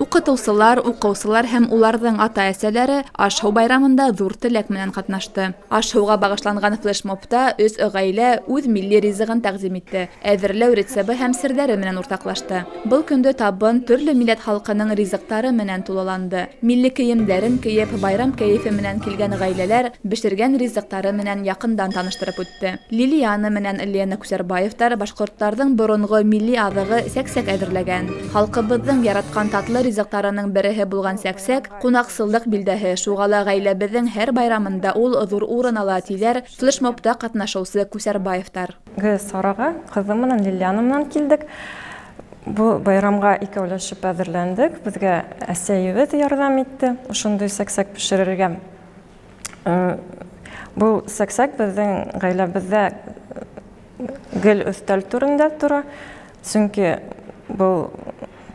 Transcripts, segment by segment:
Укытыусылар, уҡыусылар һәм уларҙың ата-әсәләре аш-һыу байрамында ҙур теләк менән ҡатнашты. Аш-һыуға багышланған флешмобта 3 ғаилә үҙ милли ризығын тәҡдим итте, әҙерләү рецебы һәм серҙәре менән уртаҡлашты. Был көндө табын төрлө милләт халҡының ризыҡтары менән тулыланды. Милли кейемдәрен кейеп, байрам кәйефе менән килгән ғаиләләр бешергән ризыҡтары менән яҡындан таныштырып үтте. Лилиана менән Лена Күсәрбаевтар башҡорттарҙың боронғо милли аҙығы сәксәк әҙерләгән. Халҡыбыҙҙың яратҡан татлы ризыҡтарының береһе булған сәксәк ҡунаҡсыллык билдәһе. Шуға ла ғаиләбеҙҙең һәр байрамында ул ҙур урын ала, тиҙәр флешмобта ҡатнашыусы Күсәрбаевтар. Сараға ҡыҙым менән Лилиана менән килдек. Бұл байрамға икәүләшеп әҙерләндек. Беҙгә әсәйебеҙ ярҙам итте ошондай сәксәк пешерергә. Бұл сәксәк беҙҙең ғаиләбеҙҙә гел өҫтәл түрендә тора. Сөнки был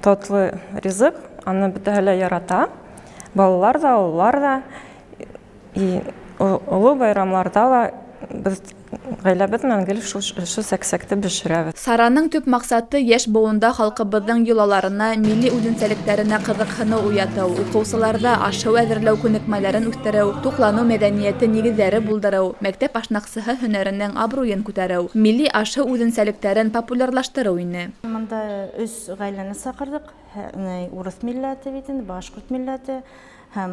татлы ризыҡ, аны бөтәһе лә ярата. Балалар да, ололар да. Оло байрамларда ла беҙ ғаиләбеҙ менән гел шул сәксәкте бешерәбеҙ. Сараның төп маҡсаты йәш быуында халҡыбыҙҙың йолаларына, милли үҙенсәлектәренә ҡыҙыҡһыныу уятыу, уҡыусыларҙа аш-һыу әҙерләү күнекмәләрен үҫтереү, туҡланыу мәҙәниәте нигеҙҙәре булдырыу, мәктәп ашнаҡсыһы һөнәренең абруйын күтәреү, милли аш-һыу үҙенсәлектәрен популярлаштырыу ине. Мында 3 ғаиләне саҡырҙык. Урыҫ милләте бит инде, башҡорт милләте һәм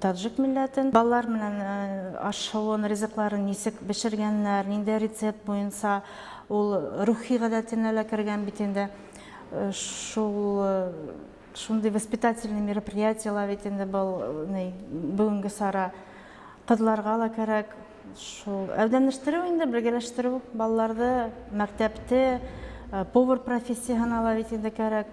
таджик милләтен. Балалар менән аш-һыуын, ризыҡларын нисек бешергәннәр, ниндәй рецепт буйынса, ул рухи ғәҙәтенә лә кергән бит инде. Шундай воспитательный мероприятиелар бит инде был бөгөнгө сара. Ҡыҙларға ла кәрәк. Шул әүҙәнештереү инде, бергәләштереү балаларҙы, мәктәпте, повар профессияһына ла бит инде кәрәк.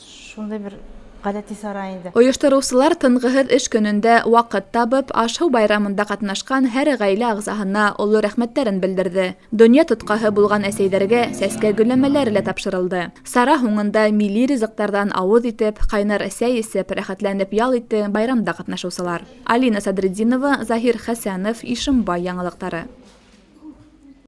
Шундай бер ғәҙәти сара инде. Ойоштороусылар тынғыһыҙ эш көнөндә ваҡыт табып, аш-һыу байрамында ҡатнашҡан һәр ғаилә ағзаһына оло рәхмәттәрен белдерҙе. Донъя тотҡаһы булған әсәйҙәргә сәскә гөлләмәләре лә тапшырылды. Сара һуңында милли ризыҡтарҙан ауыҙ итеп, ҡайнар сәй эсеп, рәхәтләнеп ял итте байрамда ҡатнашыусылар. Алина Садриддинова, Заһир Хәсәнов, Ишембай яңылыҡтары.